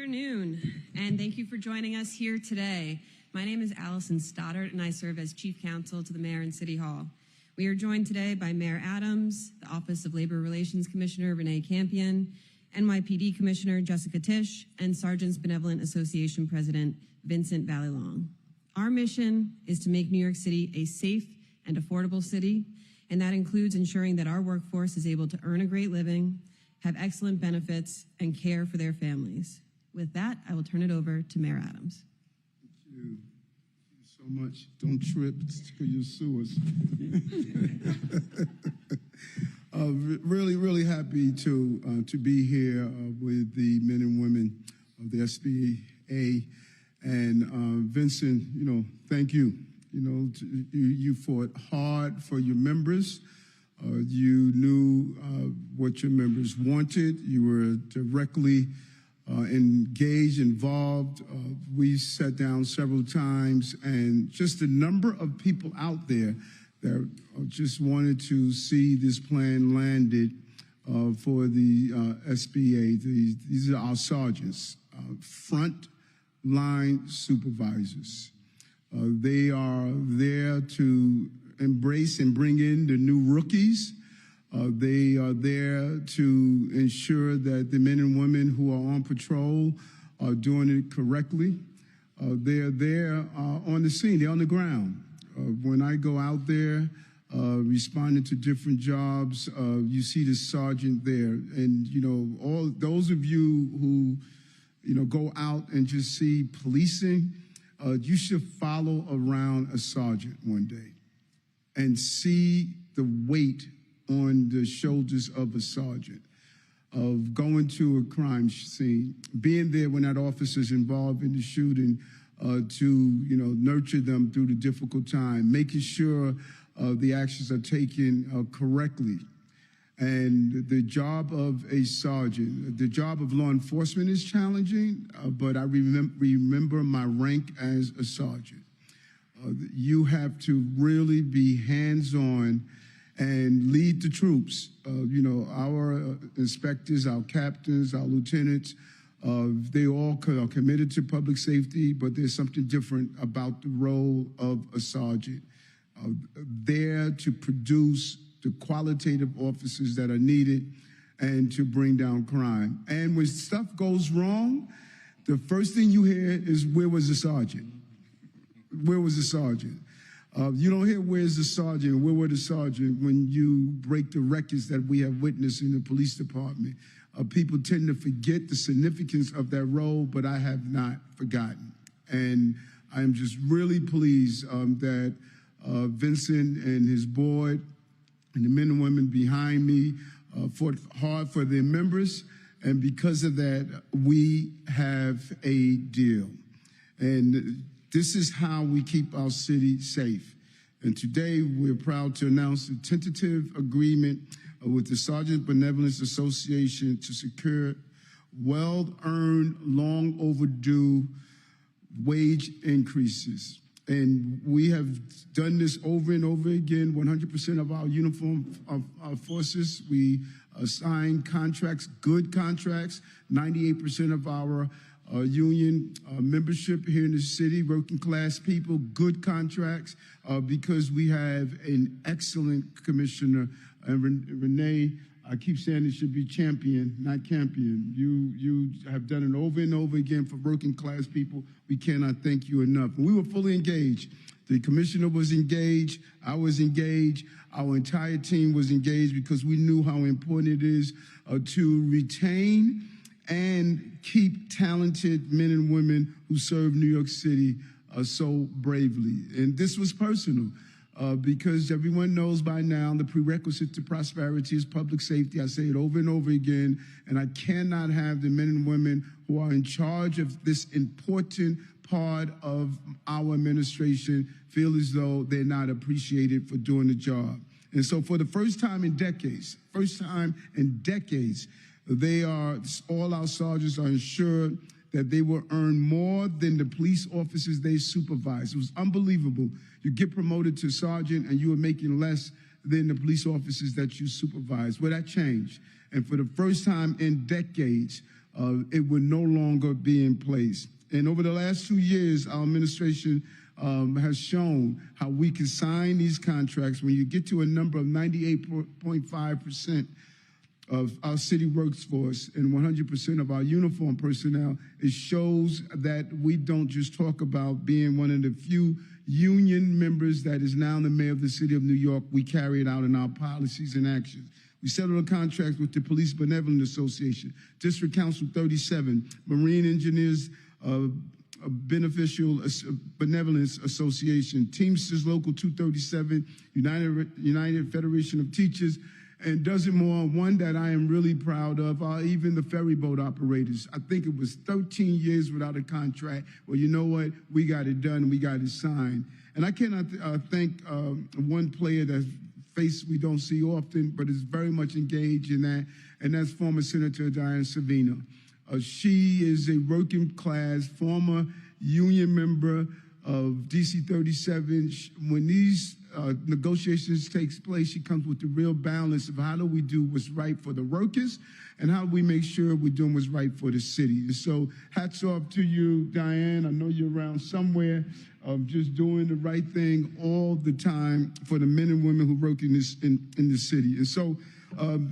afternoon, and thank you for joining us here today. My name is Allison Stoddard, and I serve as Chief Counsel to the Mayor and City Hall. We are joined today by Mayor Adams, the Office of Labor Relations Commissioner Renee Campion, NYPD Commissioner Jessica Tish, and Sergeants Benevolent Association President Vincent Valong. Our mission is to make New York City a safe and affordable city, and that includes ensuring that our workforce is able to earn a great living, have excellent benefits, and care for their families. With that, I will turn it over to Mayor Adams. Thank you so much. Don't trip, you'll sue us. Really happy to be here with the men and women of the SBA. And Vincent, thank you. You fought hard for your members. You knew what your members wanted. You were directly engaged, involved. We sat down several times, and just the number of people out there that just wanted to see this plan landed for the SBA. These are our sergeants, front line supervisors. They are there to embrace and bring in the new rookies. They are there to ensure that the men and women who are on patrol are doing it correctly. They're there on the scene, they're on the ground. When I go out there responding to different jobs, you see the sergeant there. And, all those of you who, go out and just see policing, you should follow around a sergeant one day and see the weight on the shoulders of a sergeant, of going to a crime scene, being there when that officer's involved in the shooting, to nurture them through the difficult time, making sure the actions are taken correctly. And the job of a sergeant, the job of law enforcement is challenging, but I remember my rank as a sergeant. You have to really be hands-on and lead the troops. Our inspectors, our captains, our lieutenants, they all are committed to public safety, but there's something different about the role of a sergeant. There to produce the qualitative officers that are needed and to bring down crime. And when stuff goes wrong, the first thing you hear is, where was the sergeant? Where was the sergeant? You don't hear, where's the sergeant, where were the sergeant when you break the records that we have witnessed in the police department. People tend to forget the significance of that role, but I have not forgotten. And I'm just really pleased that Vincent and his board and the men and women behind me fought hard for their members. And because of that, we have a deal. And this is how we keep our city safe. And today, we're proud to announce a tentative agreement with the Sergeant Benevolence Association to secure well-earned, long overdue wage increases. And we have done this over and over again. 100% of our uniform forces, we assign contracts, good contracts. 98% of our union membership here in the city, working class people, good contracts, because we have an excellent commissioner. And Renee, I keep saying it should be champion, not campion. You have done it over and over again for working class people. We cannot thank you enough. And we were fully engaged. The commissioner was engaged. I was engaged. Our entire team was engaged because we knew how important it is to retain and keep talented men and women who serve New York City so bravely. And this was personal. Because everyone knows by now the prerequisite to prosperity is public safety. I say it over and over again, and I cannot have the men and women who are in charge of this important part of our administration feel as though they're not appreciated for doing the job. And so for the first time in decades, all our sergeants are ensured that they will earn more than the police officers they supervise. It was unbelievable. You get promoted to sergeant and you are making less than the police officers that you supervise. Well, that changed. And for the first time in decades, it would no longer be in place. And over the last 2 years, our administration has shown how we can sign these contracts. When you get to a number of 98.5% of our city workforce and 100% of our uniform personnel, it shows that we don't just talk about being one of the few union members that is now the mayor of the city of New York. We carry it out in our policies and actions. We settled a contract with the Police Benevolent Association, District Council 37, Marine Engineers Benevolence Association, Teamsters Local 237, United Federation of Teachers, and dozen more. One that I am really proud of are even the ferry boat operators. I think it was 13 years without a contract. Well, you know what? We got it done. We got it signed. And I cannot thank one player that's face we don't see often, but is very much engaged in that, and that's former Senator Diane Savina. She is a working class, former union member of DC 37. When these negotiations takes place, she comes with the real balance of how do we do what's right for the workers and how do we make sure we're doing what's right for the city. And so hats off to you, Diane. I know you're around somewhere, just doing the right thing all the time for the men and women who work in this in the city. And so,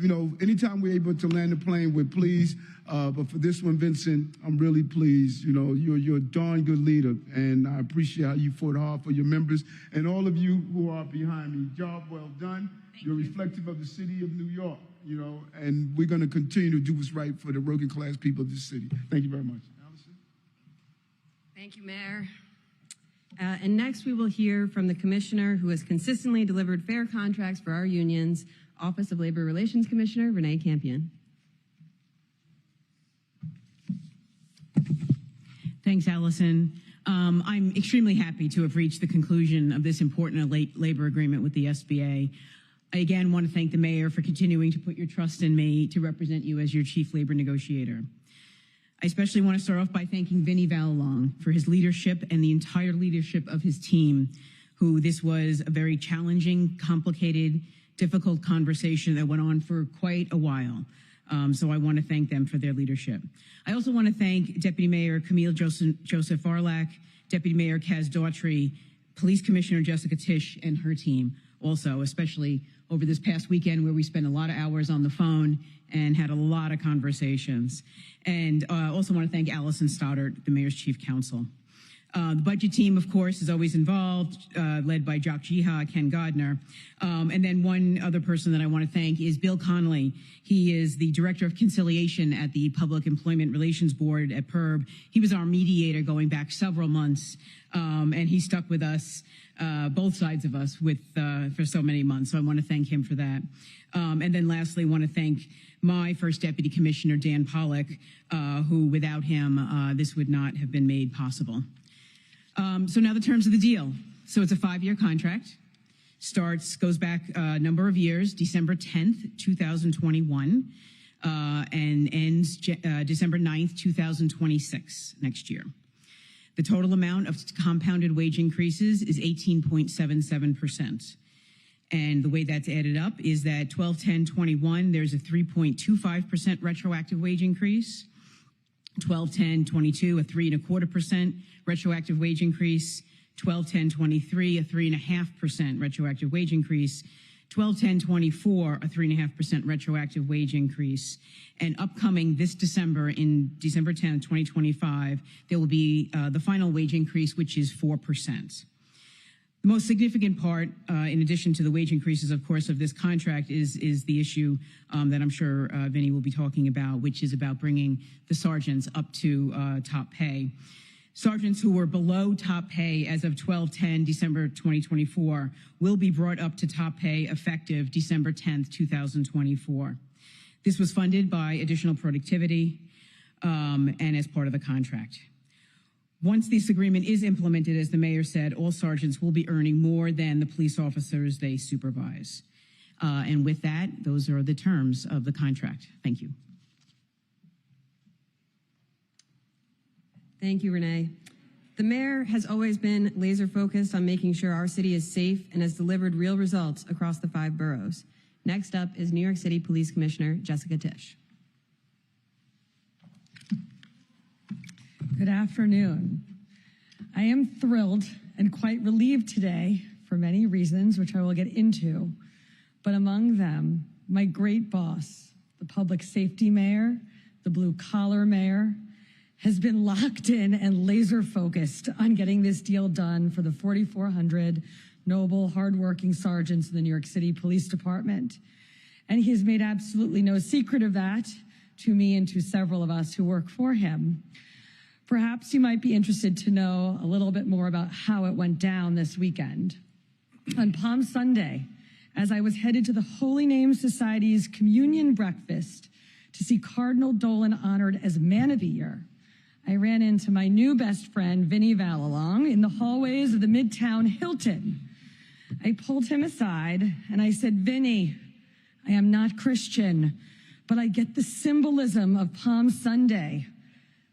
you know, anytime we're able to land a plane, we're pleased. But for this one, Vincent, I'm really pleased. You know, you're a darn good leader, and I appreciate how you fought hard for your members and all of you who are behind me. Job well done. You're reflective of the city of New York, you know, and we're going to continue to do what's right for the working class people of this city. Thank you very much. Allison? Thank you, Mayor. And next we will hear from the commissioner who has consistently delivered fair contracts for our unions, Office of Labor Relations Commissioner Renee Campion. Thanks, Allison. I'm extremely happy to have reached the conclusion of this important labor agreement with the SBA. I again want to thank the mayor for continuing to put your trust in me to represent you as your chief labor negotiator. I especially want to start off by thanking Vinnie Valong for his leadership and the entire leadership of his team, who this was a very challenging, complicated, difficult conversation that went on for quite a while. So I want to thank them for their leadership. I also want to thank Deputy Mayor Camille Joseph Varlak, Deputy Mayor Kaz Daughtry, Police Commissioner Jessica Tish and her team also, especially over this past weekend where we spent a lot of hours on the phone and had a lot of conversations. And also want to thank Allison Stoddard, the Mayor's Chief Counsel. The budget team, of course, is always involved, led by Jock Jiha, Ken Gardner. And then one other person that I want to thank is Bill Connolly. He is the Director of Conciliation at the Public Employment Relations Board at PERB. He was our mediator going back several months, and he stuck with us, both sides of us, for so many months. So I want to thank him for that. And then lastly, I want to thank my first Deputy Commissioner, Dan Pollock, who without him, this would not have been made possible. So now the terms of the deal. So it's a 5-year contract. Goes back a number of years, December 10th, 2021, and ends December 9th, 2026, next year. The total amount of compounded wage increases is 18.77%. And the way that's added up is that 12/10/21, there's a 3.25% retroactive wage increase. 12/10/22, a 3.25% retroactive wage increase. 12/10/23, a 3.5% retroactive wage increase. 12/10/24, a 3.5% retroactive wage increase. And upcoming this December, in December 10th, 2025, there will be the final wage increase, which is 4%. The most significant part, in addition to the wage increases, of course, of this contract is the issue that I'm sure Vinnie will be talking about, which is about bringing the sergeants up to top pay. Sergeants who were below top pay as of 12/10, December 2024, will be brought up to top pay effective December 10th, 2024. This was funded by additional productivity and as part of the contract. Once this agreement is implemented, as the mayor said, all sergeants will be earning more than the police officers they supervise. And with that, those are the terms of the contract. Thank you. Thank you, Renee. The mayor has always been laser focused on making sure our city is safe and has delivered real results across the 5 boroughs. Next up is New York City Police Commissioner Jessica Tish. Good afternoon. I am thrilled and quite relieved today for many reasons, which I will get into, but among them, my great boss, the public safety mayor, the blue collar mayor, has been locked in and laser focused on getting this deal done for the 4,400 noble, hardworking sergeants in the New York City Police Department. And he has made absolutely no secret of that to me and to several of us who work for him. Perhaps you might be interested to know a little bit more about how it went down this weekend. On Palm Sunday, as I was headed to the Holy Name Society's communion breakfast to see Cardinal Dolan honored as Man of the Year, I ran into my new best friend, Vinnie Valong, in the hallways of the Midtown Hilton. I pulled him aside and I said, "Vinnie, I am not Christian, but I get the symbolism of Palm Sunday.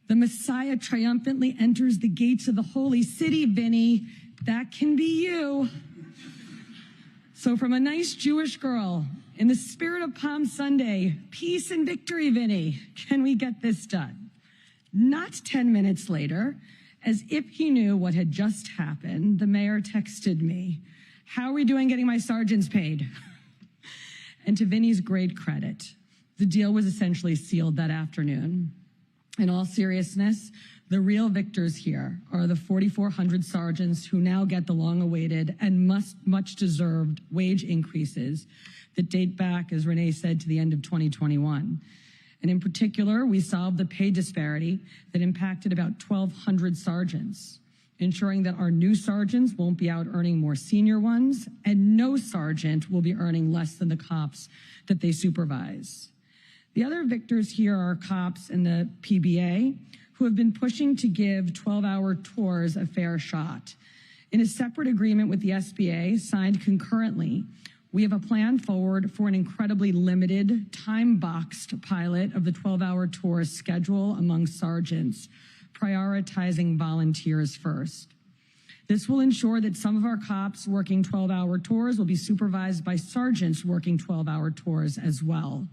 The Messiah triumphantly enters the gates of the holy city, Vinnie. That can be you." So from a nice Jewish girl, in the spirit of Palm Sunday, peace and victory, Vinnie, can we get this done? Not 10 minutes later, as if he knew what had just happened, the mayor texted me, "How are we doing getting my sergeants paid?" And to Vinnie's great credit, the deal was essentially sealed that afternoon. In all seriousness, the real victors here are the 4,400 sergeants who now get the long-awaited and much-deserved wage increases that date back, as Renee said, to the end of 2021. And in particular, we solved the pay disparity that impacted about 1,200 sergeants, ensuring that our new sergeants won't be out earning more senior ones, and no sergeant will be earning less than the cops that they supervise. The other victors here are cops in the PBA who have been pushing to give 12-hour tours a fair shot. In a separate agreement with the SBA signed concurrently, we have a plan forward for an incredibly limited, time-boxed pilot of the 12-hour tour schedule among sergeants, prioritizing volunteers first. This will ensure that some of our cops working 12-hour tours will be supervised by sergeants working 12-hour tours as well.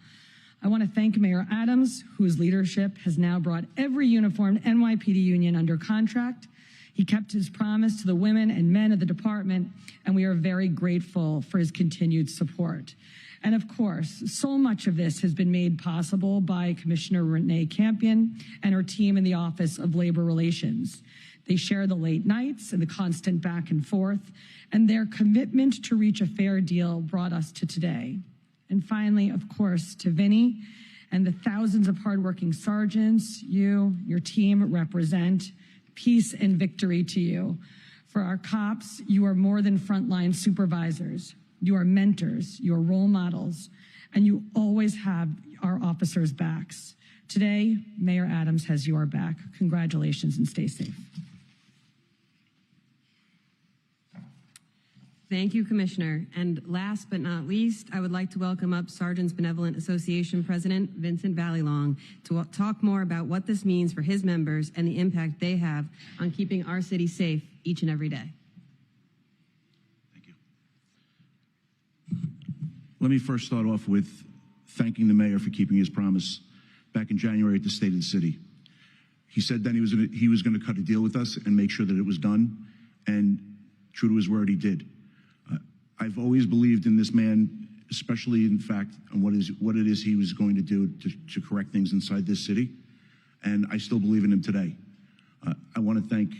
I want to thank Mayor Adams, whose leadership has now brought every uniformed NYPD union under contract. He kept his promise to the women and men of the department, and we are very grateful for his continued support. And of course, so much of this has been made possible by Commissioner Renee Campion and her team in the Office of Labor Relations. They share the late nights and the constant back and forth, and their commitment to reach a fair deal brought us to today. And finally, of course, to Vinnie and the thousands of hardworking sergeants you, your team represent, peace and victory to you. For our cops, you are more than frontline supervisors. You are mentors, you are role models, and you always have our officers' backs. Today, Mayor Adams has your back. Congratulations and stay safe. Thank you, Commissioner. And last but not least, I would like to welcome up Sergeants Benevolent Association President Vincent Valong to talk more about what this means for his members and the impact they have on keeping our city safe each and every day. Thank you. Let me first start off with thanking the mayor for keeping his promise back in January at the State of the City. He said then he was going to cut a deal with us and make sure that it was done, and true to his word, he did. I've always believed in this man, especially in fact on what it is he was going to do to correct things inside this city, and I still believe in him today. I want to thank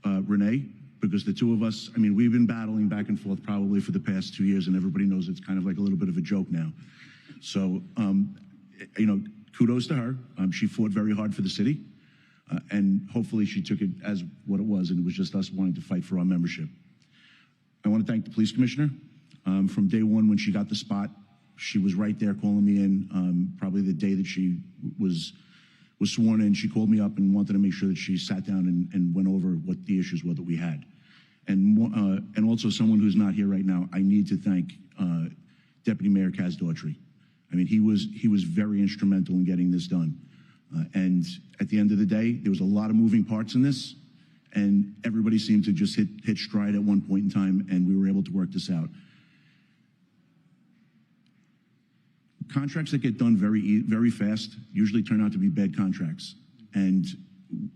Renee, because the two of us, I mean, we've been battling back and forth probably for the past 2 years, and everybody knows it's kind of like a little bit of a joke now. So, you know, kudos to her. She fought very hard for the city, and hopefully she took it as what it was, and it was just us wanting to fight for our membership. I want to thank the police commissioner. From day one when she got the spot, she was right there calling me in. Probably the day that she was sworn in, she called me up and wanted to make sure that she sat down and went over what the issues were that we had. And also someone who's not here right now, I need to thank Deputy Mayor Kaz Daughtry. I mean, he was very instrumental in getting this done. And at the end of the day, there was a lot of moving parts in this, and everybody seemed to just hit stride at one point in time, and we were able to work this out. Contracts that get done very fast usually turn out to be bad contracts. And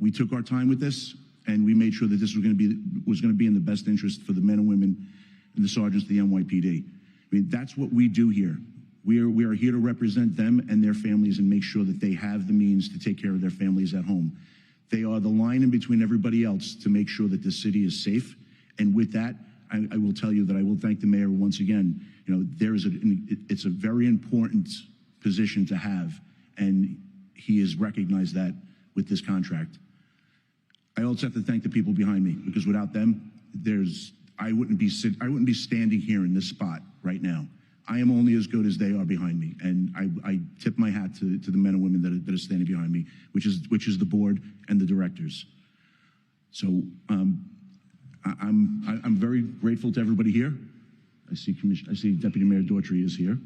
we took our time with this, and we made sure that this was going to be in the best interest for the men and women and the sergeants of the NYPD. I mean, that's what we do here. We are here to represent them and their families and make sure that they have the means to take care of their families at home. They are the line in between everybody else to make sure that the city is safe. And with that, I will tell you that I will thank the mayor once again. You know, it's a very important position to have, and he has recognized that with this contract. I also have to thank the people behind me, because without them, I wouldn't be standing here in this spot right now. I am only as good as they are behind me, and I tip my hat to the men and women that are standing behind me, which is the board and the directors. So I'm very grateful to everybody here. I see Deputy Mayor Daughtry is here,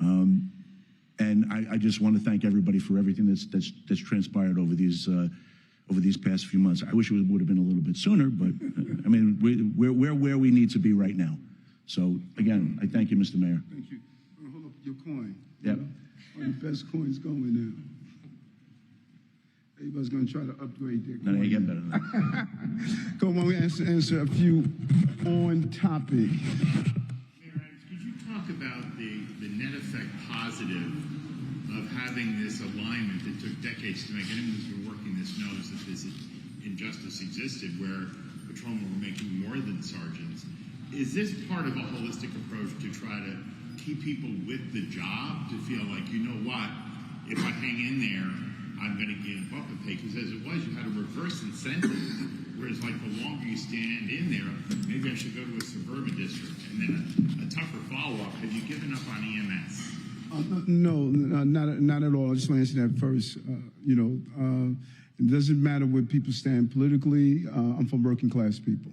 and I just want to thank everybody for everything that's transpired over these past few months. I wish it would have been a little bit sooner, but I mean, we're where we need to be right now. So again, I thank you, Mr. Mayor. Thank you. Hold up your coin. Yep. One of the best coins going now. Everybody's going to try to upgrade their coin. No, you get better than that. Come on, we answer a few on topic. Mayor Adams, could you talk about the net effect positive of having this alignment that took decades to make? Anyone who's been working this knows that this injustice existed where patrolmen were making more than sergeants. Is this part of a holistic approach to try to keep people with the job, to feel like, you know what, if I hang in there, I'm going to get up and pay? Because as it was, you had a reverse incentive, whereas like the longer you stand in there, maybe I should go to a suburban district. And then a tougher follow-up, have you given up on EMS? No, not at all. I just want to answer that first. It doesn't matter where people stand politically. I'm from working class people.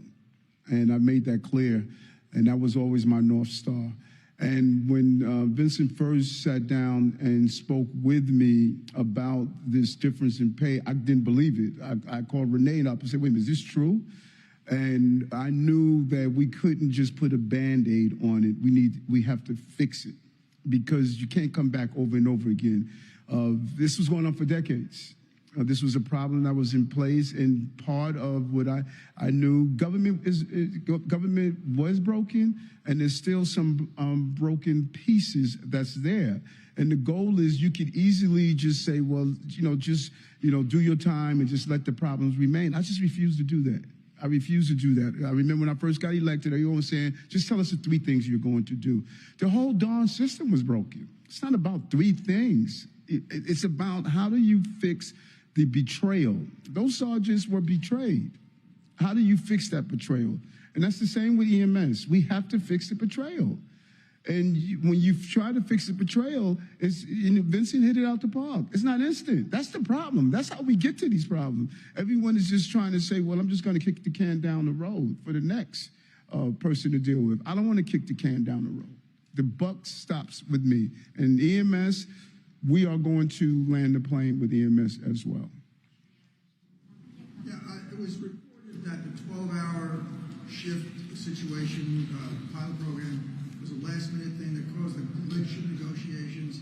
And I made that clear, and that was always my North Star. And when Vincent first sat down and spoke with me about this difference in pay, I didn't believe it. I called Renee up and said, wait a minute, is this true? And I knew that we couldn't just put a Band-Aid on it. We have to fix it, because you can't come back over and over again. This was going on for decades. This was a problem that was in place, and part of what I knew, government was broken, and there's still some broken pieces that's there. And the goal is, you could easily just say, well, do your time and just let the problems remain. I just refuse to do that. I refuse to do that. I remember when I first got elected, everyone was saying, just tell us the 3 things you're going to do. The whole darn system was broken. It's not about 3 things. It's about, how do you fix the betrayal? Those sergeants were betrayed. How do you fix that betrayal? And that's the same with EMS. We have to fix the betrayal. And when you try to fix the betrayal, Vincent hit it out the park. It's not instant. That's the problem. That's how we get to these problems. Everyone is just trying to say, well, I'm just going to kick the can down the road for the next person to deal with. I don't want to kick the can down the road. The buck stops with me. And EMS, we are going to land the plane with EMS as well. Yeah, it was reported that the 12-hour shift situation, pilot program, was a last-minute thing that caused a glitch in negotiations.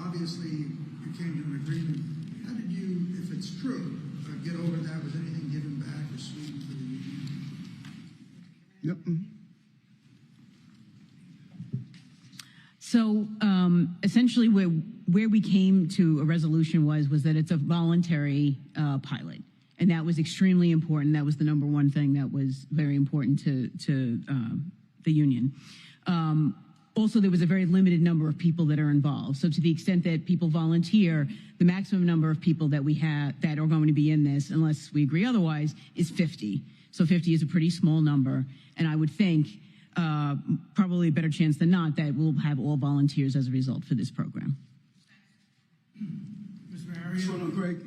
Obviously, you came to an agreement. How did you, if it's true, get over that? Was anything given back or sweetened for the union? Yep. So essentially, where we came to a resolution was that it's a voluntary pilot, and that was extremely important. That was the number one thing that was very important to the union. Also, there was a very limited number of people that are involved. So to the extent that people volunteer, the maximum number of people that we have that are going to be in this, unless we agree otherwise, is 50. So 50 is a pretty small number, and I would think probably a better chance than not that we'll have all volunteers as a result for this program. Mr. Mayor, What's going on, Greg?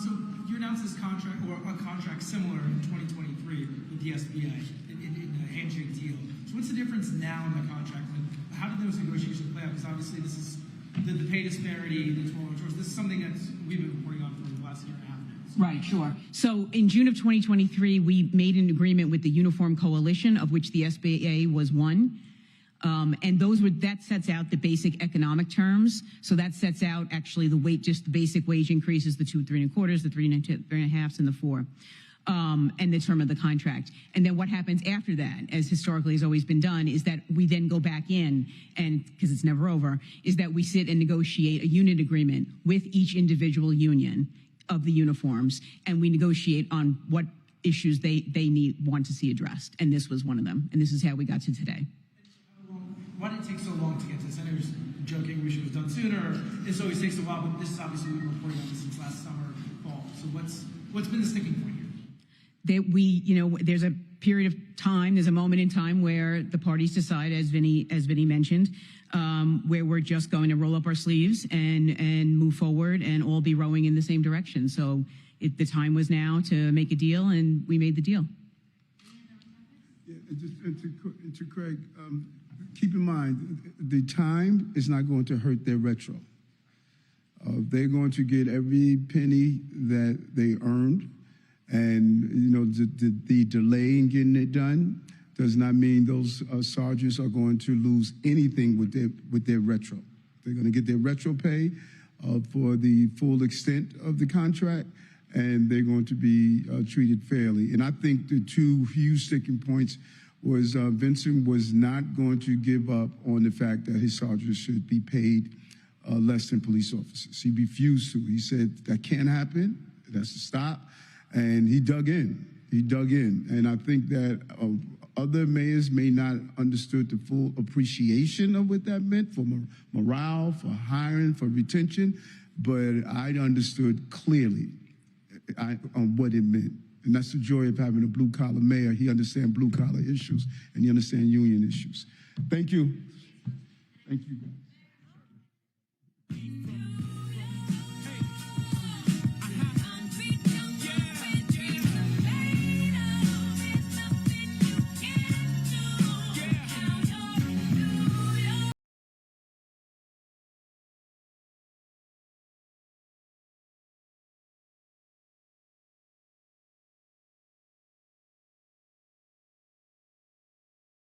So you announced this contract, or a contract similar in 2023 with the SBA in a handshake deal. So what's the difference now in the contract? How did those negotiations play out? Because obviously this is the pay disparity, the 12 hours. This is something that we've been reporting on for the last year and a half now. Right, sure. So in June of 2023, we made an agreement with the Uniform Coalition, of which the SBA was one. And that sets out the basic economic terms. So that sets out actually just the basic wage increases, the 2, 3 and a quarters, the 3 and a halves, and the 4. And the term of the contract. And then what happens after that, as historically has always been done, is that we then go back in, and because it's never over, is that we sit and negotiate a unit agreement with each individual union of the uniforms, and we negotiate on what issues they want to see addressed. And this was one of them. And this is how we got to today. Why did it take so long to get to this? I know you're joking we should have done sooner. This always takes a while, but this is obviously we've been reporting on this since last summer, fall. So what's been the sticking point here? There's a period of time, there's a moment in time where the parties decide, as Vinny mentioned, where we're just going to roll up our sleeves and move forward and all be rowing in the same direction. So the time was now to make a deal, and we made the deal. Yeah, and to Craig, keep in mind, the time is not going to hurt their retro. They're going to get every penny that they earned. And, the delay in getting it done does not mean those sergeants are going to lose anything with their retro. They're going to get their retro pay for the full extent of the contract, and they're going to be treated fairly. And I think the two huge sticking points was Vincent was not going to give up on the fact that his sergeants should be paid less than police officers. He refused to. He said that can't happen. That's to stop. And he dug in. And I think that other mayors may not understood the full appreciation of what that meant for morale, for hiring, for retention, but I understood clearly on what it meant. And that's the joy of having a blue-collar mayor. He understands blue-collar issues, and he understands union issues. Thank you. Thank you, guys.